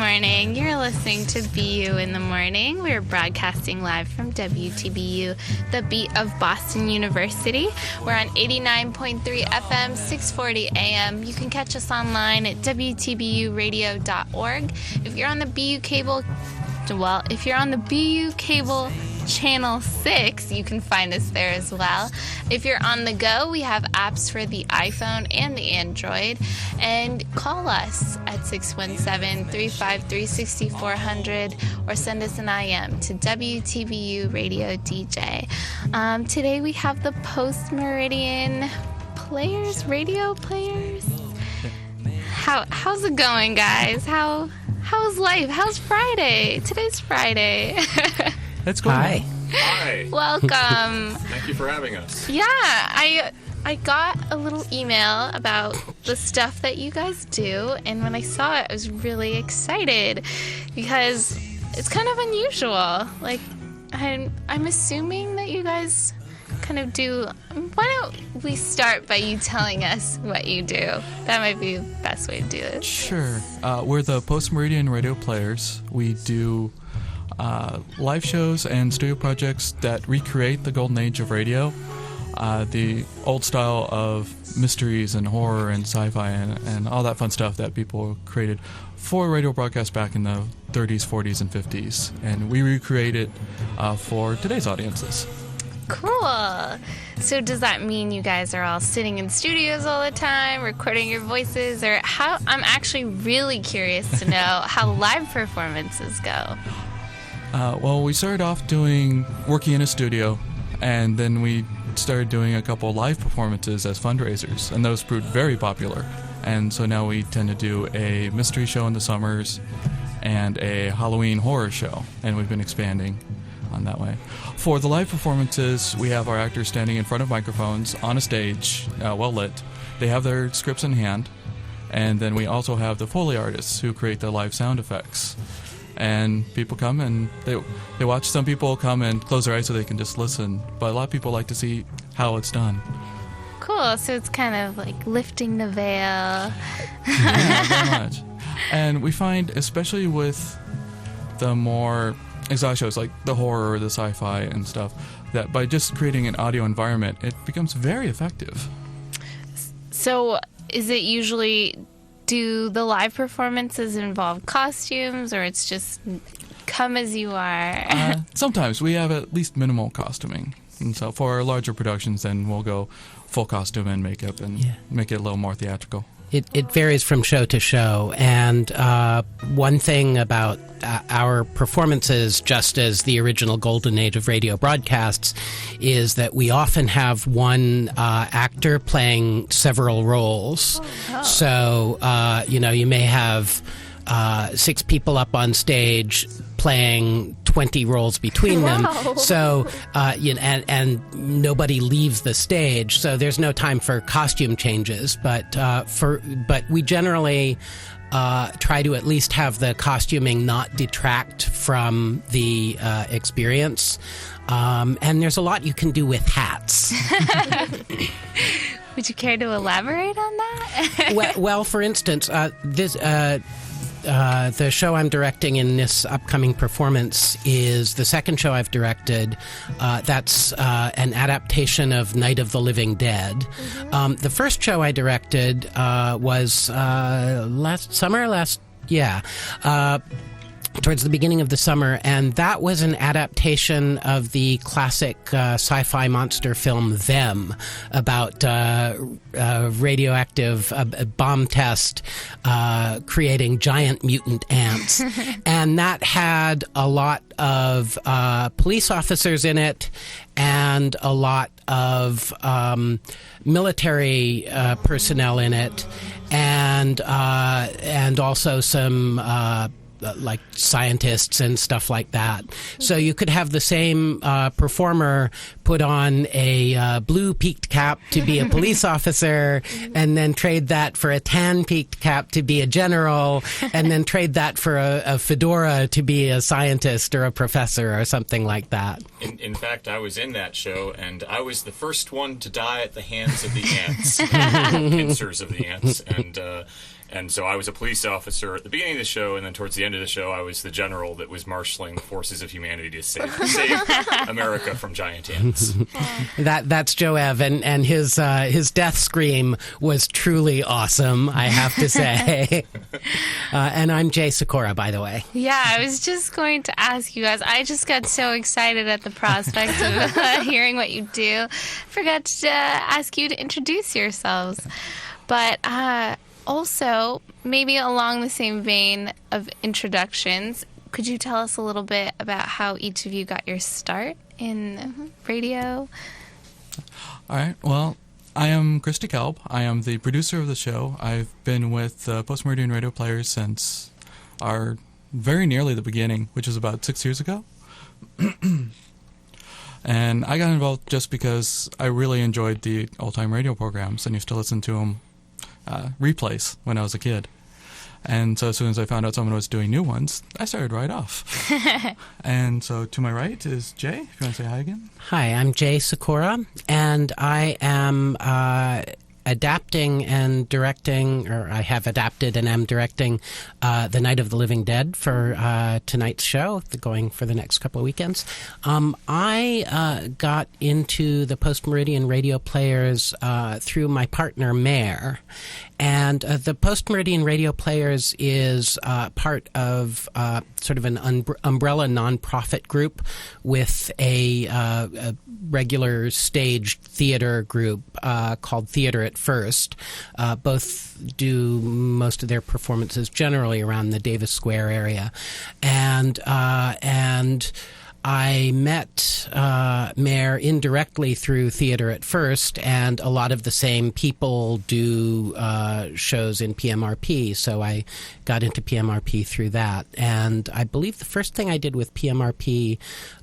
morning. You're listening to BU in the Morning. We're broadcasting live from WTBU, the beat of Boston University. We're on 89.3 FM, 640 AM. You can catch us online at WTBUradio.org. If you're on the BU cable, if you're on the BU cable Channel 6, you can find us there as well. If you're on the go, we have apps for the iPhone and the Android. And call us at 617-353-6400 or send us an IM to WTBU Radio DJ. Today we have the Post-Meridian Players, Radio Players. How's it going, guys? How's life? How's Friday? Today's Friday. Let's go. Hi. Hi. Welcome. Thank you for having us. Yeah, I got a little email about the stuff that you guys do, and when I saw it, I was really excited because it's kind of unusual. Like, I'm assuming that you guys kind of do. Why don't we start by you telling us what you do? That might be the best way to do this. Sure. We're the Post-Meridian Radio Players. We do live shows and studio projects that recreate the golden age of radio, the old style of mysteries and horror and sci-fi and all that fun stuff that people created for radio broadcasts back in the 30s, 40s, and 50s. And we recreate it for today's audiences. Cool. So does that mean you guys are all sitting in studios all the time, recording your voices, or how? I'm actually really curious to know how live performances go. Well, we started off working in a studio, and then we started doing a couple live performances as fundraisers, and those proved very popular. And so now we tend to do a mystery show in the summers and a Halloween horror show, and we've been expanding on that way. For the live performances, we have our actors standing in front of microphones on a stage, well lit. They have their scripts in hand, and then we also have the Foley artists who create the live sound effects. And people come and they watch. Some people come and close their eyes so they can just listen, but a lot of people like to see how it's done. Cool, so it's kind of like lifting the veil. Yeah, very much. And we find, especially with the more exotic shows like the horror, the sci-fi and stuff, that by just creating an audio environment, it becomes very effective. So is it usually, do the live performances involve costumes, or it's just come as you are? Sometimes we have at least minimal costuming. And so for our larger productions, then we'll go full costume and makeup and make it a little more theatrical. It varies from show to show, and one thing about our performances, just as the original golden age of radio broadcasts, is that we often have one actor playing several roles. Oh. So, you may have 6 people up on stage playing 20 roles between them. So, and nobody leaves the stage, so there's no time for costume changes. But we generally try to at least have the costuming not detract from the experience. And there's a lot you can do with hats. Would you care to elaborate on that? well, for instance, the show I'm directing in this upcoming performance is the second show I've directed. That's an adaptation of Night of the Living Dead. Mm-hmm. The first show I directed was towards the beginning of the summer, and that was an adaptation of the classic sci-fi monster film Them, about radioactive bomb test creating giant mutant ants. And that had a lot of police officers in it and a lot of military personnel in it, and also some like scientists and stuff like that. So you could have the same performer put on a blue peaked cap to be a police officer, and then trade that for a tan peaked cap to be a general, and then trade that for a fedora to be a scientist or a professor or something like that. In fact, I was in that show, and I was the first one to die at the hands of the ants, pincers of the ants, And so I was a police officer at the beginning of the show, and then towards the end of the show, I was the general that was marshaling the forces of humanity to save America from giant ants. That's Joev, and his death scream was truly awesome, I have to say. And I'm Jay Sekora, by the way. Yeah, I was just going to ask you guys. I just got so excited at the prospect of hearing what you do. Forgot to ask you to introduce yourselves. But also, maybe along the same vein of introductions, could you tell us a little bit about how each of you got your start in radio? All right. Well, I am Chris DeKalb. I am the producer of the show. I've been with Post-Meridian Radio Players since our very nearly the beginning, which was about 6 years ago. And I got involved just because I really enjoyed the old-time radio programs and used to listen to them replays when I was a kid. And so as soon as I found out someone was doing new ones, I started right off. And so to my right is Jay, if you want to say hi again. Hi, I'm Jay Sekora, and I am adapting and directing, or I have adapted and am directing The Night of the Living Dead for tonight's show, going for the next couple of weekends. I got into the Post-Meridian Radio Players through my partner, Mare. And the Post-Meridian Radio Players is part of sort of an umbrella nonprofit group with a regular staged theater group called Theater at First. Both do most of their performances generally around the Davis Square area. And I met Mare indirectly through Theater at First, and a lot of the same people do shows in PMRP, so I got into PMRP through that. And I believe the first thing I did with PMRP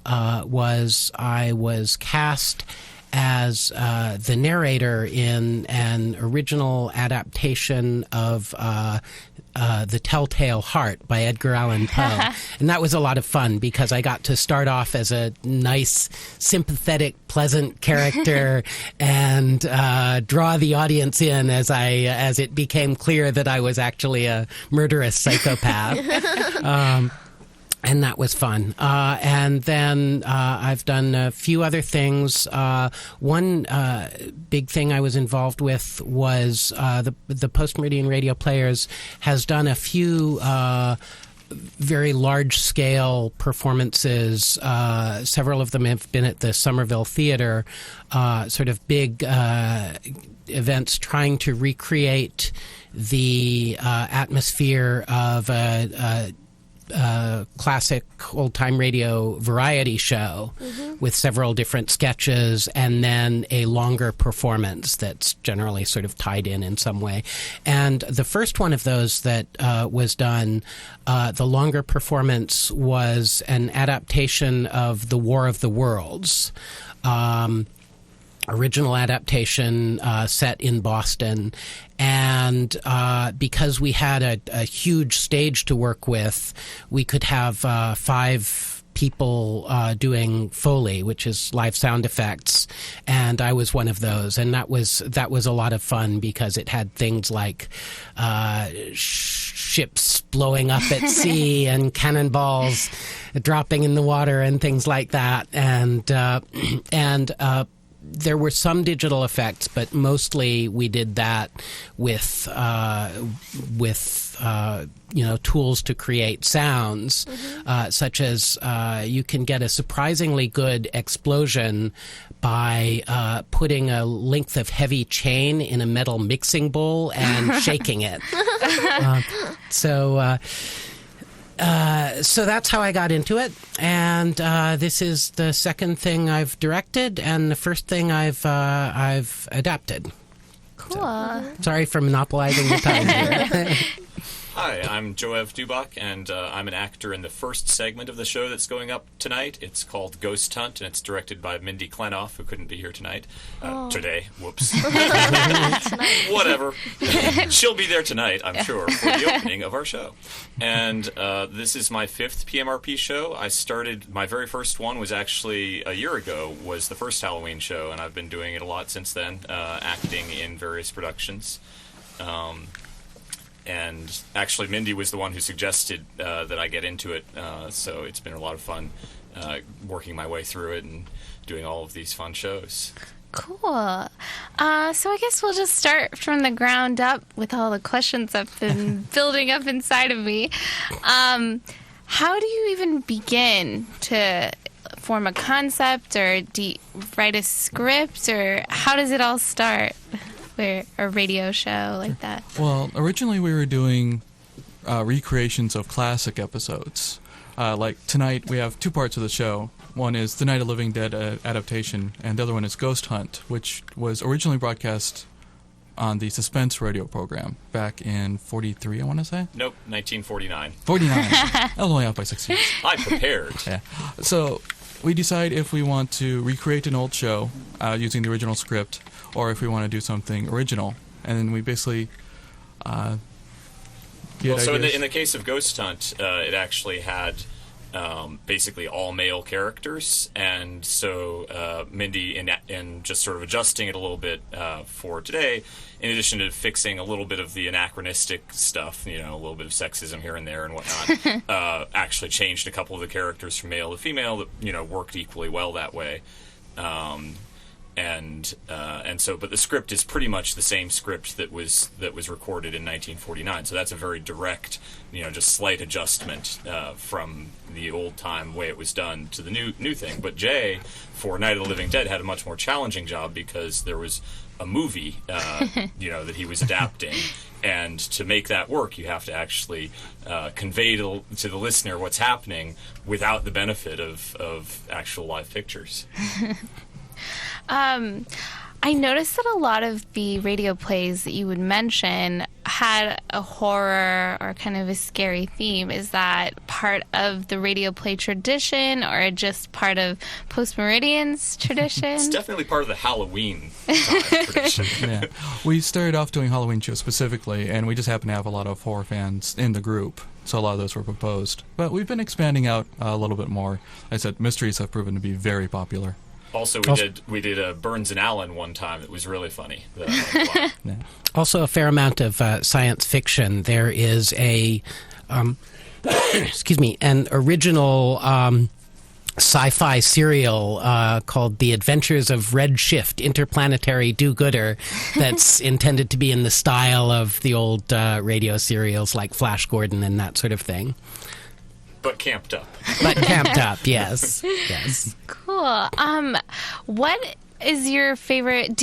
was I was cast as the narrator in an original adaptation of The Telltale Heart by Edgar Allan Poe. And that was a lot of fun because I got to start off as a nice, sympathetic, pleasant character and draw the audience in as it became clear that I was actually a murderous psychopath. And that was fun. And then I've done a few other things. One big thing I was involved with was the Post-Meridian Radio Players has done a few very large-scale performances. Several of them have been at the Somerville Theater, sort of big events trying to recreate the atmosphere of a classic old-time radio variety show with several different sketches and then a longer performance that's generally sort of tied in some way. And the first one of those that was done, the longer performance was an adaptation of The War of the Worlds. Original adaptation set in Boston. And because we had a huge stage to work with, we could have 5 people doing Foley, which is live sound effects, and I was one of those. And that was a lot of fun because it had things like ships blowing up at sea and cannonballs dropping in the water and things like that. And there were some digital effects, but mostly we did that with tools to create sounds, such as you can get a surprisingly good explosion by putting a length of heavy chain in a metal mixing bowl and shaking it. So that's how I got into it, and this is the second thing I've directed, and the first thing I've adapted. Cool. So, sorry for monopolizing the time here. Hi, I'm Joev Dubach, and I'm an actor in the first segment of the show that's going up tonight. It's called Ghost Hunt, and it's directed by Mindy Klenoff, who couldn't be here tonight. Today. Whoops. Whatever. She'll be there tonight, I'm sure, for the opening of our show. And this is my 5th PMRP show. I started, my very first one was actually a year ago, was the first Halloween show, and I've been doing it a lot since then, acting in various productions. And actually, Mindy was the one who suggested that I get into it, so it's been a lot of fun working my way through it and doing all of these fun shows. Cool. So I guess we'll just start from the ground up with all the questions I've been building up inside of me. How do you even begin to form a concept, or write a script, or how does it all start for a radio show like that? Well, originally we were doing recreations of classic episodes. Like tonight we have two parts of the show. One is the Night of the Living Dead adaptation, and the other one is Ghost Hunt, which was originally broadcast on the Suspense radio program back in 43, I want to say? Nope, 1949. 49. I was only off by 6 years. I prepared. Yeah. So we decide if we want to recreate an old show using the original script, or if we want to do something original. And then we basically get so ideas. in the case of Ghost Hunt, it actually had basically all male characters, and so Mindy, in just sort of adjusting it a little bit for today, in addition to fixing a little bit of the anachronistic stuff, a little bit of sexism here and there and whatnot, actually changed a couple of the characters from male to female that worked equally well that way. And so, but the script is pretty much the same script that was recorded in 1949. So that's a very direct, just slight adjustment from the old time way it was done to the new thing. But Jay, for Night of the Living Dead, had a much more challenging job because there was a movie, that he was adapting. And to make that work, you have to actually convey to the listener what's happening without the benefit of actual live pictures. I noticed that a lot of the radio plays that you would mention had a horror or kind of a scary theme. Is that part of the radio play tradition, or just part of Post-Meridian's tradition? It's definitely part of the Halloween tradition. Yeah. We started off doing Halloween shows specifically, and we just happen to have a lot of horror fans in the group, so a lot of those were proposed. But we've been expanding out a little bit more. Like I said, mysteries have proven to be very popular. Also, we did a Burns and Allen one time that was really funny. Yeah. Also, a fair amount of science fiction. There is an original sci-fi serial called The Adventures of Redshift Interplanetary Do-Gooder that's intended to be in the style of the old radio serials like Flash Gordon and that sort of thing. But camped up. Yes. Yes. Cool. What is your favorite?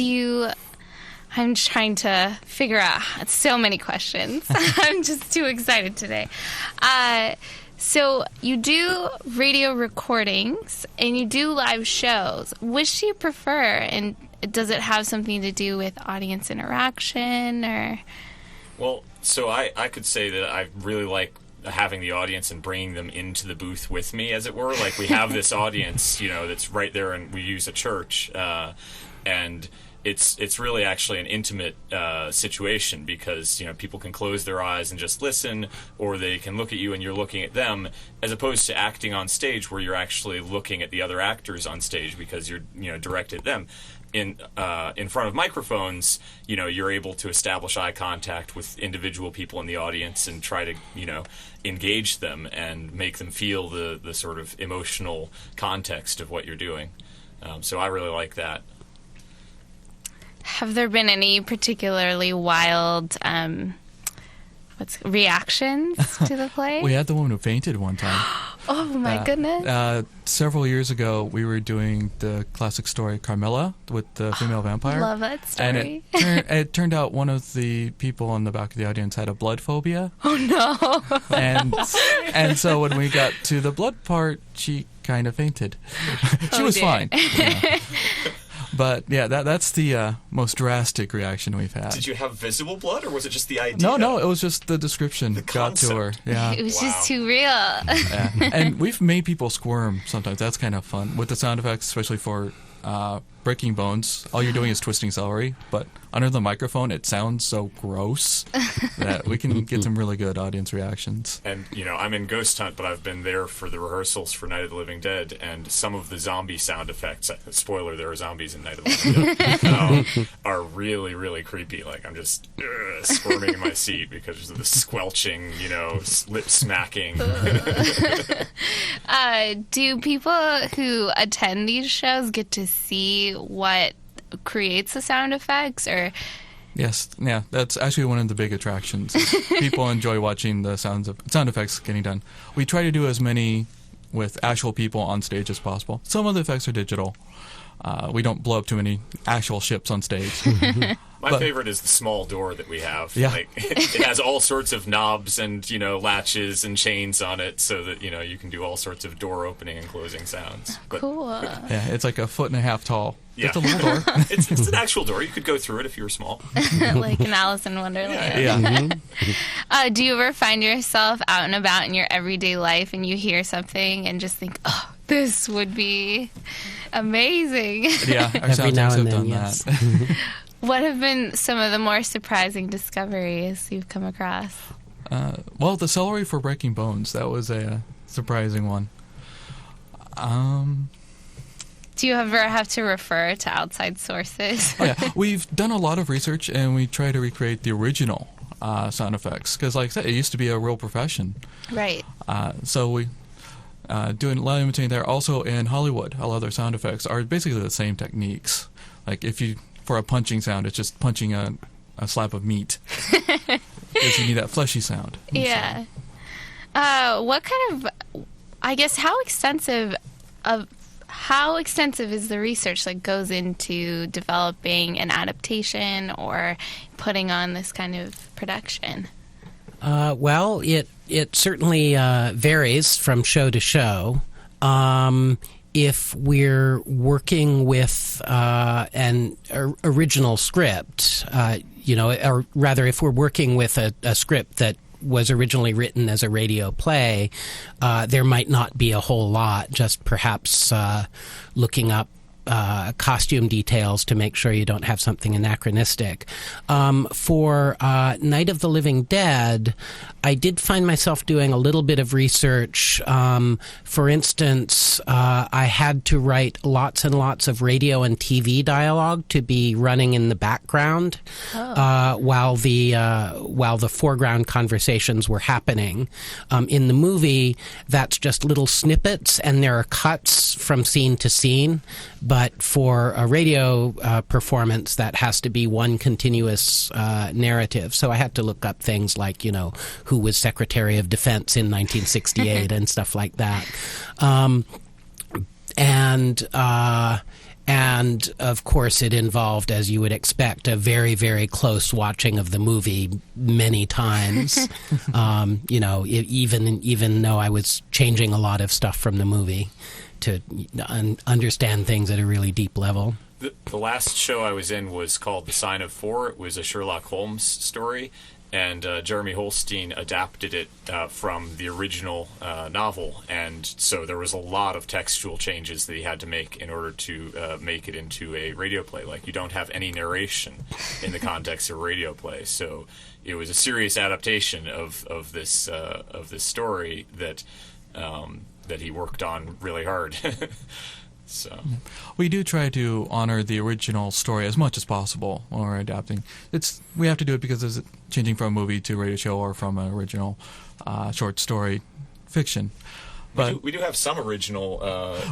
I'm trying to figure out. So many questions. I'm just too excited today. So you do radio recordings and you do live shows. Which do you prefer? And does it have something to do with audience interaction, or? Well, so I could say that I really like having the audience and bringing them into the booth with me, as it were. Like, we have this audience, that's right there, and we use a church, and it's really actually an intimate situation, because people can close their eyes and just listen, or they can look at you and you're looking at them, as opposed to acting on stage where you're actually looking at the other actors on stage because you're directed at them. In front of microphones, you're able to establish eye contact with individual people in the audience and try to, engage them and make them feel the sort of emotional context of what you're doing. So I really like that. Have there been any particularly wild reactions to the play? We had the woman who fainted one time. Oh, my goodness. Several years ago, we were doing the classic story Carmilla with the female vampire. Love that story. And it turned out one of the people in the back of the audience had a blood phobia. Oh, no. And so when we got to the blood part, she kind of fainted. She was fine. But yeah, that's the most drastic reaction we've had. Did you have visible blood, or was it just the idea? No, it was just the description got to her. Yeah, it was just too real. Yeah. And we've made people squirm sometimes. That's kind of fun with the sound effects, especially for breaking bones, all you're doing is twisting celery, but under the microphone, it sounds so gross that we can get some really good audience reactions. And, I'm in Ghost Hunt, but I've been there for the rehearsals for Night of the Living Dead, and some of the zombie sound effects, spoiler, there are zombies in Night of the Living Dead, are really, really creepy. Like, I'm just squirming in my seat because of the squelching, lip smacking. Do people who attend these shows get to see what creates the sound effects, or? Yes, yeah, that's actually one of the big attractions. People enjoy watching the sound effects getting done. We try to do as many with actual people on stage as possible. Some of the effects are digital. We don't blow up too many actual ships on stage. My favorite is the small door that we have. Yeah. Like, it has all sorts of knobs and, latches and chains on it so that, you can do all sorts of door opening and closing sounds. But, Cool. Yeah, it's like 1.5 feet tall. Yeah. Just a little door. It's an actual door. You could go through it if you were small. Like an Alice in Wonderland. Yeah. Do you ever find yourself out and about in your everyday life and you hear something and just think, oh, this would be amazing? Yeah, our Every sound now techs and have then, done yes. that. What have been some of the more surprising discoveries you've come across? Well, the celery for breaking bones, that was a surprising one. Do you ever have to refer to outside sources? Oh, yeah. We've done a lot of research, and we try to recreate the original sound effects, because like I said, it used to be a real profession. Right. So we doing a lot of imitating there. Also in Hollywood, a lot of their sound effects are basically the same techniques. Like for a punching sound, it's just punching a slab of meat. Because you need that fleshy sound. Yeah. What kind of, I guess, how extensive is the research that goes into developing an adaptation or putting on this kind of production? Well, it certainly varies from show to show. If we're working with an original script, or rather, if we're working with a script that was originally written as a radio play, there might not be a whole lot, just perhaps looking up costume details to make sure you don't have something anachronistic. For Night of the Living Dead, I did find myself doing a little bit of research. For instance, I had to write lots and lots of radio and TV dialogue to be running in the background while the foreground conversations were happening. In the movie, that's just little snippets, and there are cuts from scene to scene. But for a radio performance, that has to be one continuous narrative. So I had to look up things like, who was Secretary of Defense in 1968 and stuff like that. And of course, it involved, as you would expect, a very, very close watching of the movie many times. Even though I was changing a lot of stuff from the movie to understand things at a really deep level. The last show I was in was called The Sign of Four. It was a Sherlock Holmes story, and Jeremy Holstein adapted it from the original novel, and so there was a lot of textual changes that he had to make in order to make it into a radio play. Like, you don't have any narration in the context of a radio play, so it was a serious adaptation of this story that he worked on really hard. So we do try to honor the original story as much as possible when we're adapting. We have to do it because it's changing from a movie to a radio show or from an original short story fiction. But we do have some original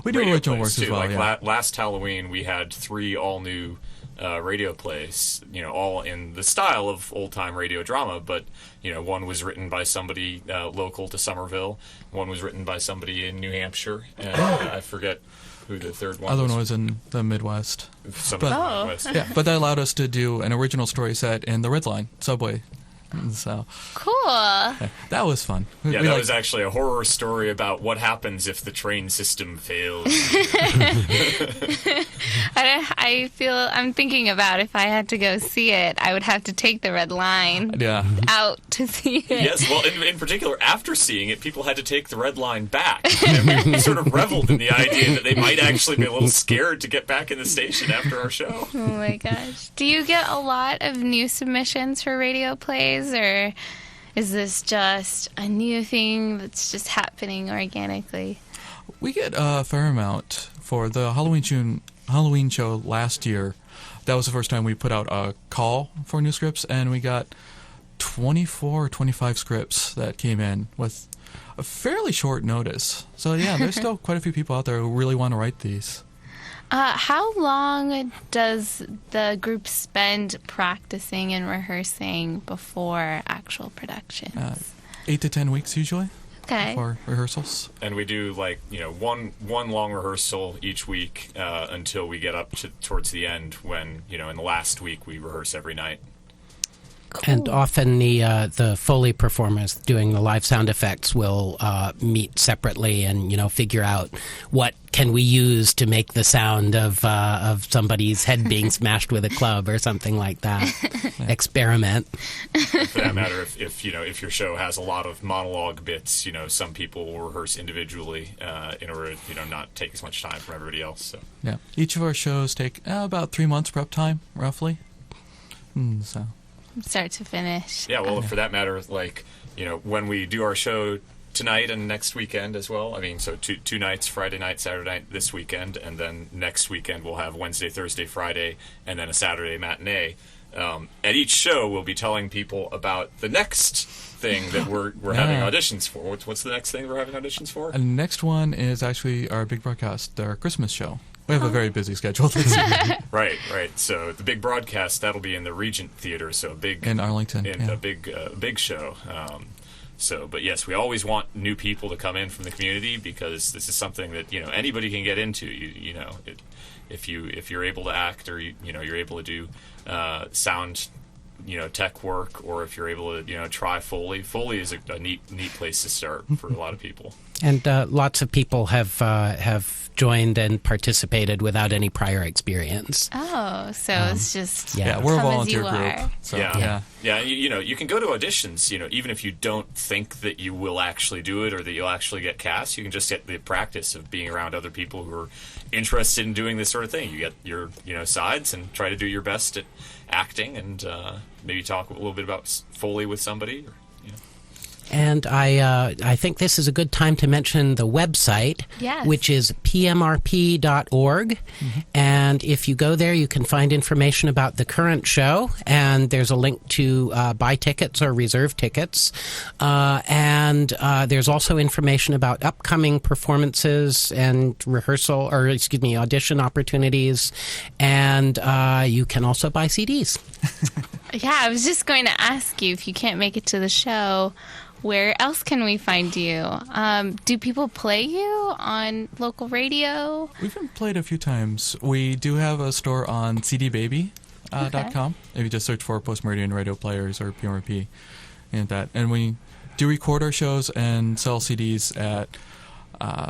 we do radio original plays works as too. well. Like Yeah. last Halloween, we had 3 all-new radio plays, all in the style of old-time radio drama, but, one was written by somebody local to Somerville, one was written by somebody in New Hampshire, and I forget who the third one was. Other one was in the Midwest. Midwest. Yeah, but that allowed us to do an original story set in the Red Line subway So Cool. that was fun. Yeah, that was actually a horror story about what happens if the train system fails. I'm thinking about if I had to go see it, I would have to take the red line out to see it. Yes, well, in particular, after seeing it, people had to take the red line back. And we sort of reveled in the idea that they might actually be a little scared to get back in the station after our show. Oh my gosh. Do you get a lot of new submissions for radio plays, or is this just a new thing that's just happening organically? We get a fair amount. For the Halloween show last year, that was the first time we put out a call for new scripts, and we got 24 or 25 scripts that came in with a fairly short notice. So yeah, there's still quite a few people out there who really want to write these. How long does the group spend practicing and rehearsing before actual productions? 8 to 10 weeks usually. Okay. For rehearsals. And we do one long rehearsal each week until we get up to towards the end when, in the last week we rehearse every night. Cool. And often the Foley performers doing the live sound effects will meet separately and figure out what can we use to make the sound of somebody's head being smashed with a club or something like that. Experiment. For that matter, if your show has a lot of monologue bits, some people will rehearse individually in order to not take as much time from everybody else. So. Yeah, each of our shows take about 3 months prep time, roughly. So. Start to finish. Yeah, well, for that matter, when we do our show tonight and next weekend as well, so two nights, Friday night, Saturday night, this weekend, and then next weekend we'll have Wednesday, Thursday, Friday, and then a Saturday matinee. At each show, we'll be telling people about the next thing that we're having auditions for. What's the next thing we're having auditions for? And the next one is actually our big broadcast, our Christmas show. We have a very busy schedule this year. Right. So the big broadcast, that'll be in the Regent Theater, so a big in Arlington, a big show. But yes, we always want new people to come in from the community because this is something that anybody can get into. If you're able to act or you're able to do sound tech work, or if you're able to try Foley. Foley is a neat place to start for a lot of people. And lots of people have joined and participated without any prior experience. Oh, so it's just we're a volunteer group. Are. So, yeah. You can go to auditions. Even if you don't think that you will actually do it or that you'll actually get cast, you can just get the practice of being around other people who are interested in doing this sort of thing. You get your sides and try to do your best at acting and maybe talk a little bit about Foley with somebody. And I think this is a good time to mention the website, which is pmrp.org. Mm-hmm. And if you go there, you can find information about the current show, and there's a link to buy tickets or reserve tickets. And there's also information about upcoming performances and audition opportunities. And you can also buy CDs. Yeah, I was just going to ask you, if you can't make it to the show, where else can we find you? Do people play you on local radio? We've been played a few times. We do have a store on cdbaby.com. If you just search for Post-Meridian Radio Players or PMRP and we do record our shows and sell CDs at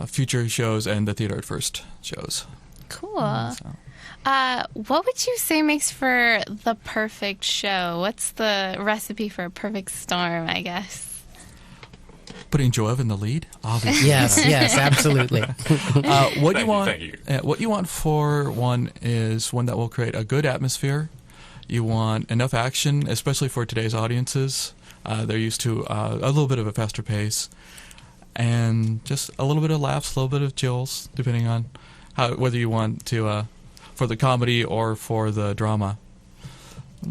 future shows and the Theater at First shows. Cool. What would you say makes for the perfect show? What's the recipe for a perfect storm, I guess? Putting Joev in the lead, obviously. Yes, absolutely. What you want for one is one that will create a good atmosphere. You want enough action, especially for today's audiences. They're used to a little bit of a faster pace, and just a little bit of laughs, a little bit of chills, depending on whether you want to for the comedy or for the drama.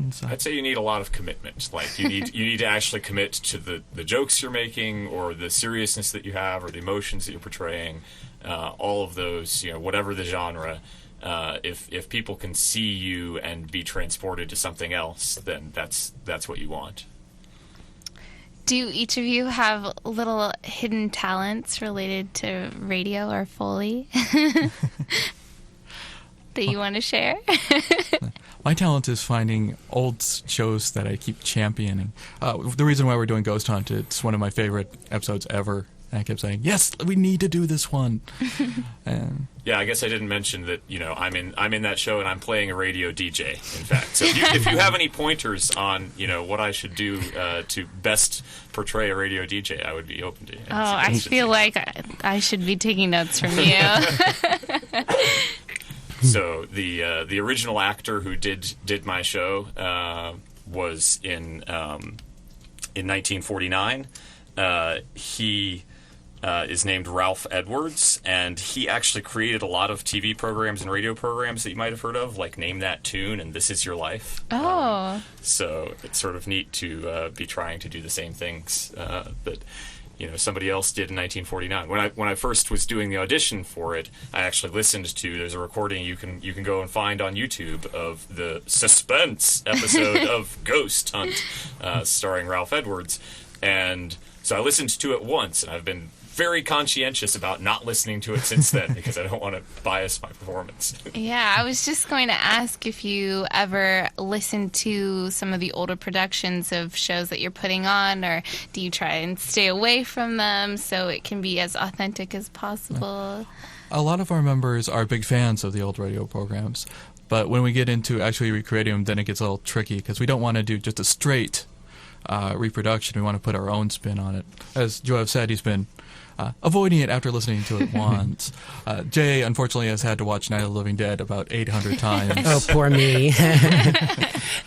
So. I'd say you need a lot of commitment. You need to actually commit to the jokes you're making, or the seriousness that you have, or the emotions that you're portraying. All of those, whatever the genre. If people can see you and be transported to something else, then that's what you want. Do each of you have little hidden talents related to radio or Foley that you want to share? My talent is finding old shows that I keep championing. The reason why we're doing Ghost Hunt, it's one of my favorite episodes ever. And I kept saying, yes, we need to do this one. And yeah, I guess I didn't mention that, I'm in that show and I'm playing a radio DJ, in fact. So if you have any pointers on, what I should do to best portray a radio DJ, I would be open to it. I feel like I should be taking notes from you. So the original actor who did my show was in 1949. He is named Ralph Edwards, and he actually created a lot of TV programs and radio programs that you might have heard of, like Name That Tune and This Is Your Life. Oh. So it's sort of neat to be trying to do the same things that somebody else did in 1949. When I first was doing the audition for it, I actually listened to. There's a recording you can go and find on YouTube of the Suspense episode of Ghost Hunt, starring Ralph Edwards, and so I listened to it once, and I've been very conscientious about not listening to it since then because I don't want to bias my performance. Yeah, I was just going to ask if you ever listen to some of the older productions of shows that you're putting on, or do you try and stay away from them so it can be as authentic as possible? a lot of our members are big fans of the old radio programs. But when we get into actually recreating them, then it gets a little tricky because we don't want to do just a straight reproduction. We want to put our own spin on it. As Joev said, he's been avoiding it after listening to it once. Jay, unfortunately, has had to watch Night of the Living Dead about 800 times. Oh, poor me.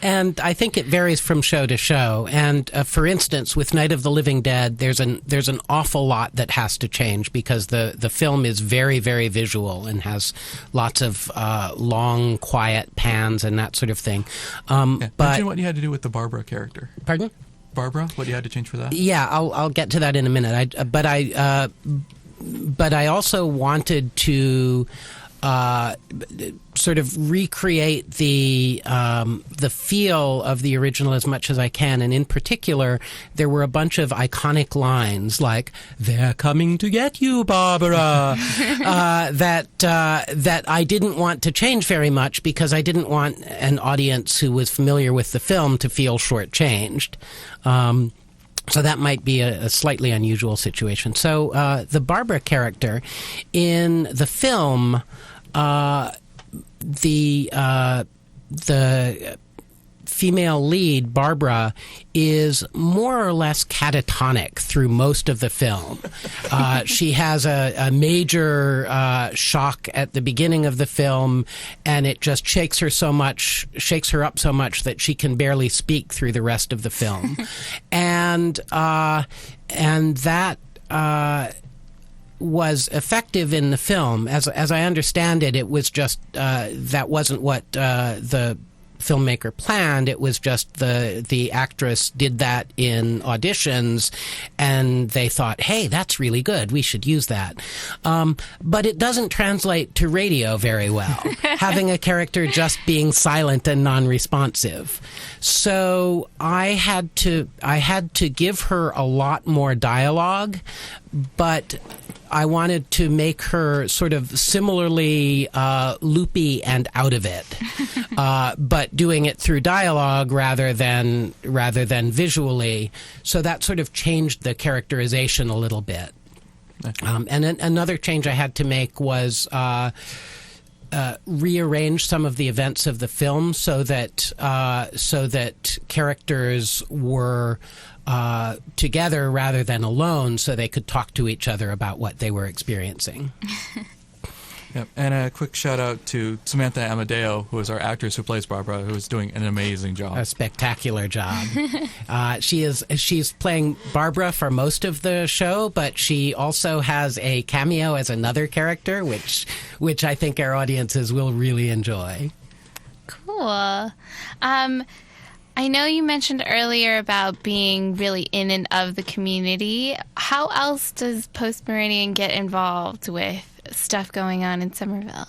And I think it varies from show to show. And for instance, with Night of the Living Dead, there's an awful lot that has to change because the film is very, very visual and has lots of long, quiet pans and that sort of thing. But mention what you had to do with the Barbara character. Pardon? Barbara, what do you had to change for that? Yeah, I'll get to that in a minute. But I also wanted to sort of recreate the feel of the original as much as I can, and in particular, there were a bunch of iconic lines like "They're coming to get you, Barbara," that I didn't want to change very much because I didn't want an audience who was familiar with the film to feel shortchanged. So that might be a slightly unusual situation. So the Barbara character in the film, the female lead, Barbara, is more or less catatonic through most of the film. She has a major shock at the beginning of the film, and it just shakes her up so much that she can barely speak through the rest of the film. And that was effective in the film. As I understand it, it was just that wasn't what the filmmaker planned. It was just the actress did that in auditions, and they thought, hey, that's really good, we should use that. But it doesn't translate to radio very well, having a character just being silent and non-responsive. So I had to give her a lot more dialogue, but I wanted to make her sort of similarly loopy and out of it, but doing it through dialogue rather than visually. So that sort of changed the characterization a little bit. And another change I had to make was rearrange some of the events of the film so that characters were together rather than alone, so they could talk to each other about what they were experiencing. Yep. And a quick shout out to Samantha Amadeo, who is our actress who plays Barbara, who is doing an amazing job. A spectacular job. She's playing Barbara for most of the show, but she also has a cameo as another character, which I think our audiences will really enjoy. Cool. I know you mentioned earlier about being really in and of the community. How else does Post-Meridian get involved with stuff going on in Somerville?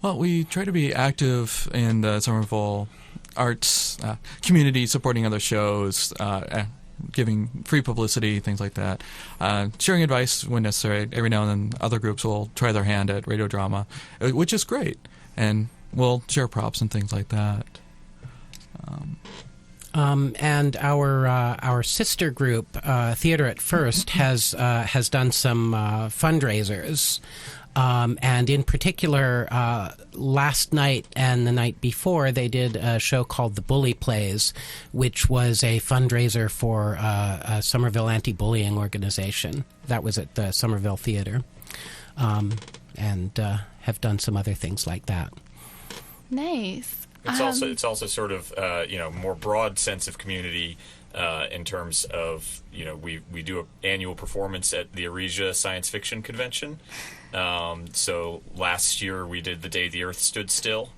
Well, we try to be active in the Somerville arts community, supporting other shows, giving free publicity, things like that, sharing advice when necessary. Every now and then other groups will try their hand at radio drama, which is great. And we'll share props and things like that. And our sister group, Theater at First, has done some fundraisers. And in particular, last night and the night before, they did a show called The Bully Plays, which was a fundraiser for a Somerville anti-bullying organization. That was at the Somerville Theater. And have done some other things like that. Nice. It's also sort of more broad sense of community in terms of we do an annual performance at the Aresia Science Fiction Convention. So last year we did The Day the Earth Stood Still,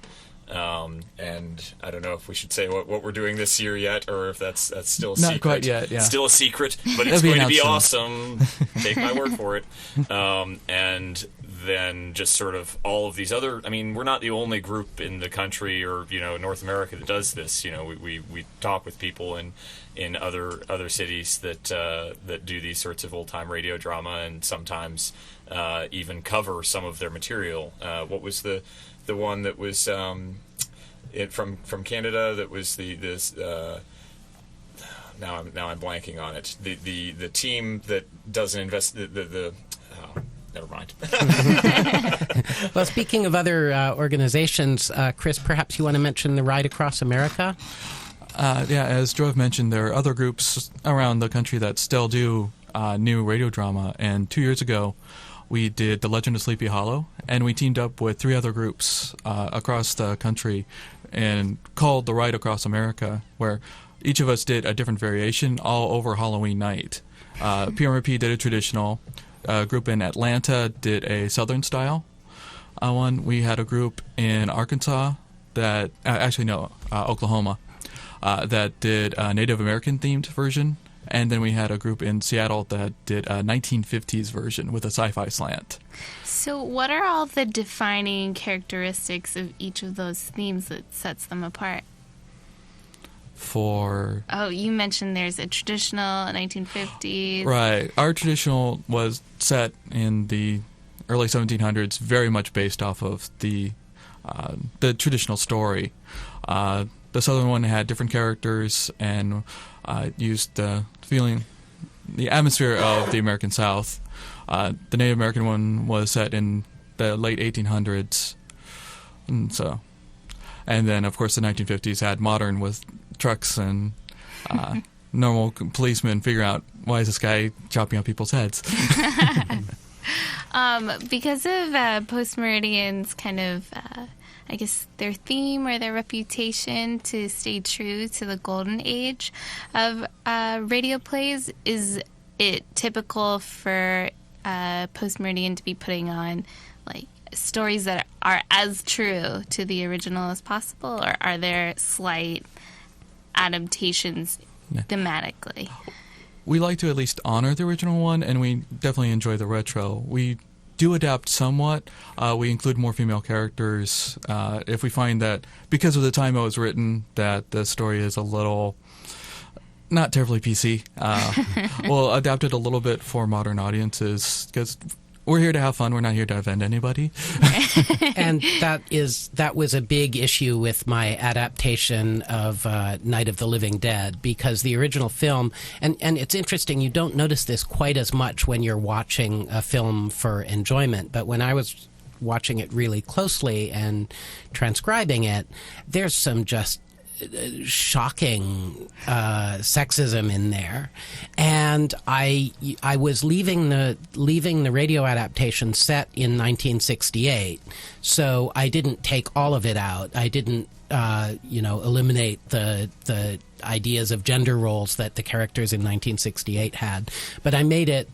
and I don't know if we should say what we're doing this year yet, or if that's still a secret. Not quite yet. Yeah, still a secret, but it's going to be awesome. Take my word for it. And then just sort of all of these other. I mean, we're not the only group in the country or North America that does this. We talk with people in other cities that do these sorts of old time radio drama, and sometimes even cover some of their material. What was the one that was from Canada? That was now I'm blanking on it. The team that doesn't never mind. Well, speaking of other organizations, Chris, perhaps you want to mention the Ride Across America? As Joev mentioned, there are other groups around the country that still do new radio drama, and 2 years ago we did The Legend of Sleepy Hollow, and we teamed up with 3 other groups across the country and called the Ride Across America, where each of us did a different variation all over Halloween night. PMRP did a traditional. A group in Atlanta did a Southern style one. We had a group in Arkansas that Oklahoma that did a Native American themed version, and then we had a group in Seattle that did a 1950s version with a sci-fi slant. So what are all the defining characteristics of each of those themes that sets them apart? You mentioned there's a traditional 1950s. Right. Our traditional was set in the early 1700s, very much based off of the traditional story. The Southern one had different characters and used the atmosphere of the American South. The Native American one was set in the late 1800s, and then of course the 1950s had modern with trucks and normal policemen figure out why is this guy chopping up people's heads. Because of Post-Meridian's kind of, their theme or their reputation to stay true to the golden age of radio plays, is it typical for Post-Meridian to be putting on stories that are as true to the original as possible, or are there slight adaptations thematically? We like to at least honor the original one, and we definitely enjoy the retro. We do adapt somewhat. We include more female characters. If we find that, because of the time it was written, that the story is a little not terribly PC, we'll adapt it a little bit for modern audiences, because we're here to have fun. We're not here to offend anybody. And that was a big issue with my adaptation of Night of the Living Dead, because the original film, and it's interesting, you don't notice this quite as much when you're watching a film for enjoyment, but when I was watching it really closely and transcribing it, there's some just shocking sexism in there, and I was leaving the radio adaptation set in 1968, so I didn't take all of it out. I didn't eliminate the ideas of gender roles that the characters in 1968 had, but I made it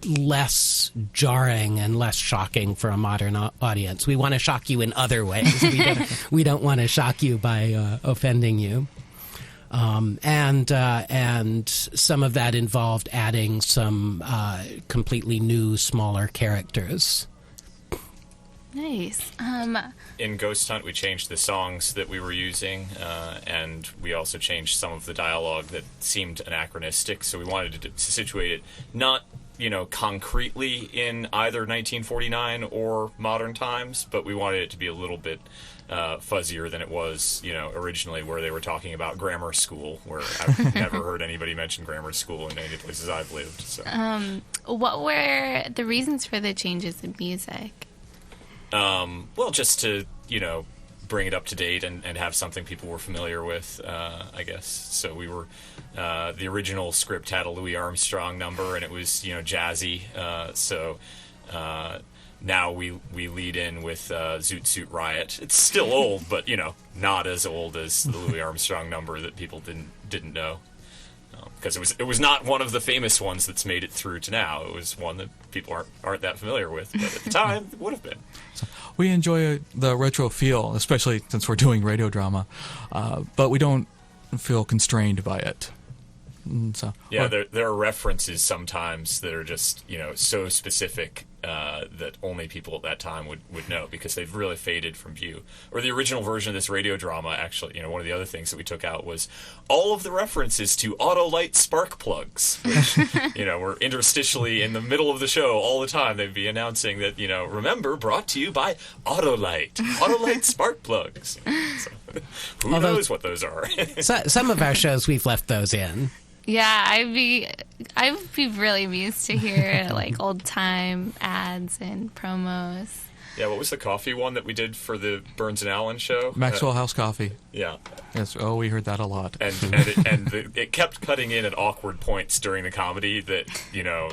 less jarring and less shocking for a modern audience. We want to shock you in other ways. We don't want to shock you by offending you. And some of that involved adding some completely new, smaller characters. Nice. In Ghost Hunt, we changed the songs that we were using, and we also changed some of the dialogue that seemed anachronistic, so we wanted to situate it not concretely in either 1949 or modern times, but we wanted it to be a little bit fuzzier than it was, originally, where they were talking about grammar school, where I've never heard anybody mention grammar school in any places I've lived. So. What were the reasons for the changes in music? Well, just to, bring it up to date and have something people were familiar with, I guess. So we were, the original script had a Louis Armstrong number, and it was, jazzy. Now we lead in with Zoot Suit Riot. It's still old, but, not as old as the Louis Armstrong number that people didn't know. Because it was not one of the famous ones that's made it through to now. It was one that people aren't that familiar with, but at the time it would have been. So we enjoy the retro feel, especially since we're doing radio drama, but we don't feel constrained by it. So there are references sometimes that are just so specific that only people at that time would know, because they've really faded from view. Or the original version of this radio drama, actually, one of the other things that we took out was all of the references to Autolite spark plugs, which were interstitially in the middle of the show all the time. They'd be announcing that remember, brought to you by Autolite spark plugs. So, who knows what those are? Some of our shows we've left those in. Yeah, I would be really amused to hear like old time ads and promos. Yeah, what was the coffee one that we did for the Burns and Allen show? Maxwell House Coffee. Yeah. Yes. Oh, we heard that a lot. And it kept cutting in at awkward points during the comedy that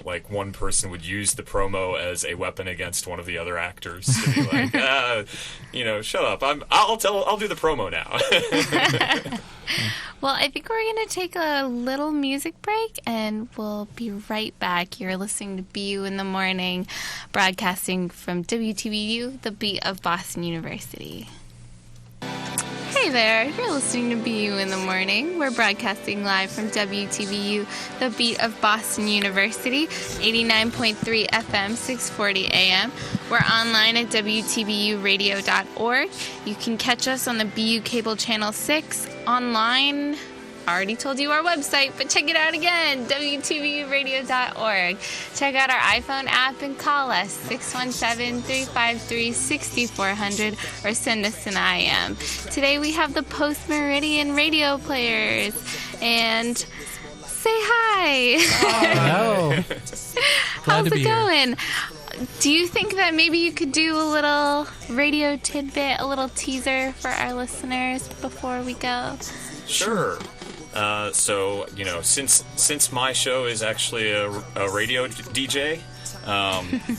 like one person would use the promo as a weapon against one of the other actors to be like, shut up. I'll do the promo now. Well, I think we're going to take a little music break, and we'll be right back. You're listening to BU in the Morning, broadcasting from WTBU, the beat of Boston University. Hey there, you're listening to BU in the Morning. We're broadcasting live from WTBU, the beat of Boston University, 89.3 FM, 640 AM. We're online at WTBUradio.org. You can catch us on the BU Cable Channel 6, online. I already told you our website, but check it out again, WTBUradio.org. Check out our iPhone app and call us, 617-353-6400, or send us an IM. Today we have the Post-Meridian Radio Players, and say hi. Hello. How's it going? Do you think that maybe you could do a little radio tidbit, a little teaser for our listeners before we go? Sure. So, since my show is actually a radio DJ,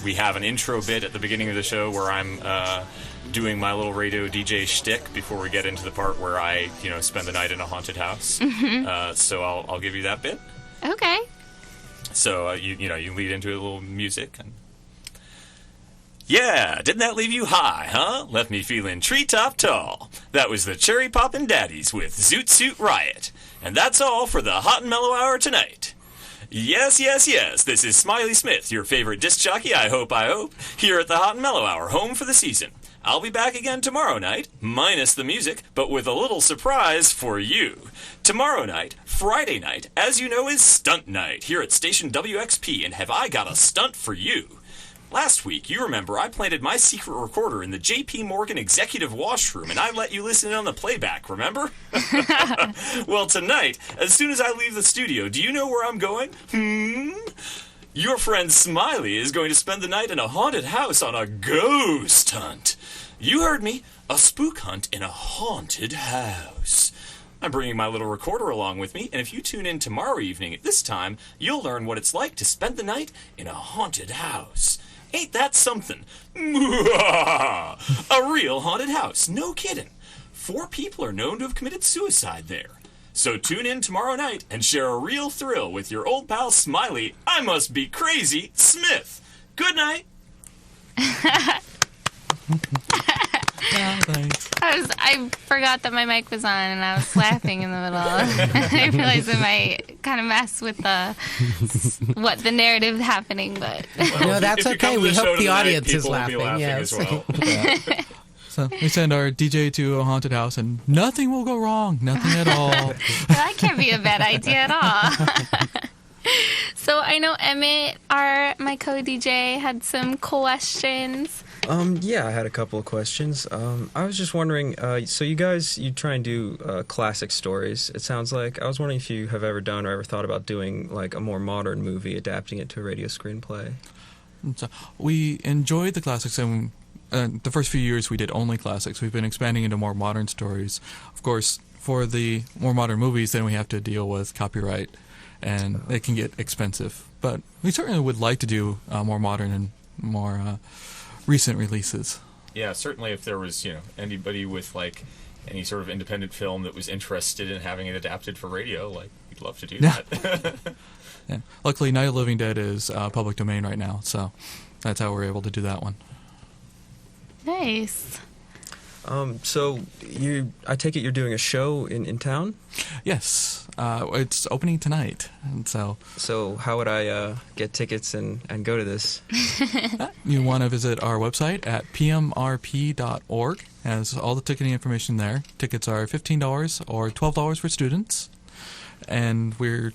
we have an intro bit at the beginning of the show where I'm doing my little radio DJ shtick before we get into the part where I, spend the night in a haunted house. Mm-hmm. So I'll give you that bit. Okay. So, you lead into a little music. And yeah, didn't that leave you high, huh? Left me feeling treetop tall. That was the Cherry Poppin' Daddies with Zoot Suit Riot. And that's all for the Hot and Mellow Hour tonight. Yes, this is Smiley Smith, your favorite disc jockey, I hope, here at the Hot and Mellow Hour, home for the season. I'll be back again tomorrow night, minus the music, but with a little surprise for you. Tomorrow night, Friday night, as you know, is Stunt Night here at Station WXP, and have I got a stunt for you. Last week, you remember, I planted my secret recorder in the J.P. Morgan Executive Washroom, and I let you listen in on the playback, remember? Well, tonight, as soon as I leave the studio, do you know where I'm going? Your friend Smiley is going to spend the night in a haunted house on a ghost hunt. You heard me, a spook hunt in a haunted house. I'm bringing my little recorder along with me, and if you tune in tomorrow evening at this time, you'll learn what it's like to spend the night in a haunted house. Ain't that something? A real haunted house, no kidding. 4 people are known to have committed suicide there. So tune in tomorrow night and share a real thrill with your old pal Smiley, I must be crazy, Smith. Good night. Thanks. I forgot that my mic was on, and I was laughing in the middle. I realized it might kind of mess with what the narrative happening, but No, that's okay. We hope the audience is laughing. Yes. As well. So we send our DJ to a haunted house, and nothing will go wrong. Nothing at all. that can't be a bad idea at all. So I know Emmett, my co-DJ, had some questions. Yeah, I had a couple of questions. I was just wondering, so you try and do classic stories, it sounds like. I was wondering if you have ever done or ever thought about doing like a more modern movie, adapting it to a radio screenplay. So we enjoyed the classics, and the first few years we did only classics. We've been expanding into more modern stories. Of course, for the more modern movies, then we have to deal with copyright, and it can get expensive. But we certainly would like to do more modern and more recent releases. Yeah, certainly if there was, anybody with like any sort of independent film that was interested in having it adapted for radio, like we'd love to do that. Yeah. Luckily, Night of the Living Dead is public domain right now, so that's how we're able to do that one. Nice. So I take it you're doing a show in town? Yes, it's opening tonight, and so how would I get tickets and go to this? You want to visit our website at PMRP.org. It has all the ticketing information there. Tickets are $15 or $12 for students, and we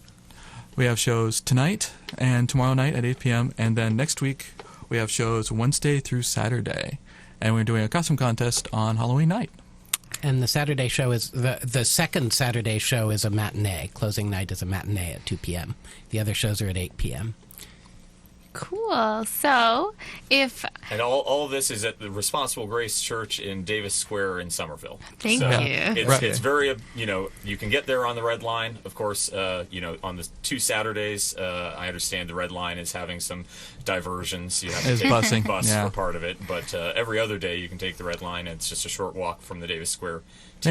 have shows tonight and tomorrow night at 8 p.m., and then next week we have shows Wednesday through Saturday. And we're doing a costume contest on Halloween night. And the Saturday show is the second Saturday show is a matinee. Closing night is a matinee at 2 p.m. The other shows are at 8 p.m. Cool. So, and all of this is at the Responsible Grace Church in Davis Square in Somerville. Thank you. It's very, you can get there on the Red Line. Of course, on the 2 Saturdays, I understand the Red Line is having some diversions. You have to take busing. the bus Yeah. for part of it, but every other day you can take the Red Line. And it's just a short walk from the Davis Square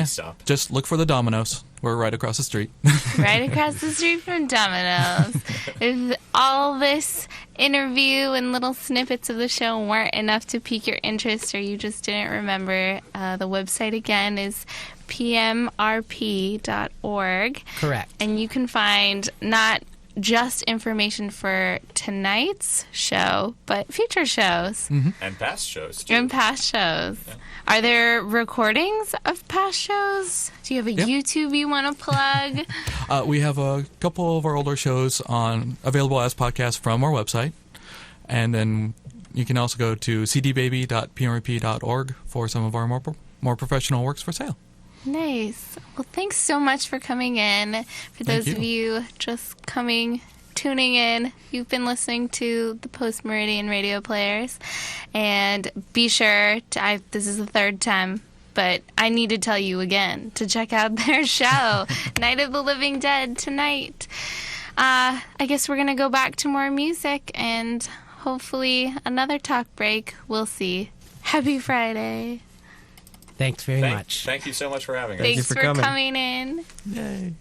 stop. Just look for the Domino's. We're right across the street. Right across the street from Domino's. If all this interview and little snippets of the show weren't enough to pique your interest, or you just didn't remember, the website again is PMRP.org. Correct. And you can find not just information for tonight's show, but future shows. Mm-hmm. And past shows, too. And past shows. Yeah. Are there recordings of past shows? Do you have a YouTube you want to plug? We have a couple of our older shows available as podcasts from our website. And then you can also go to cdbaby.pmrp.org for some of our more professional works for sale. Nice. Well, thanks so much for coming in. For those of you just tuning in, you've been listening to the Post-Meridian Radio Players. And be sure this is the third time, but I need to tell you again to check out their show, Night of the Living Dead, tonight. I guess we're going to go back to more music and hopefully another talk break. We'll see. Happy Friday. Thanks very much. Thank you so much for having us. Thanks for for coming in. Yay.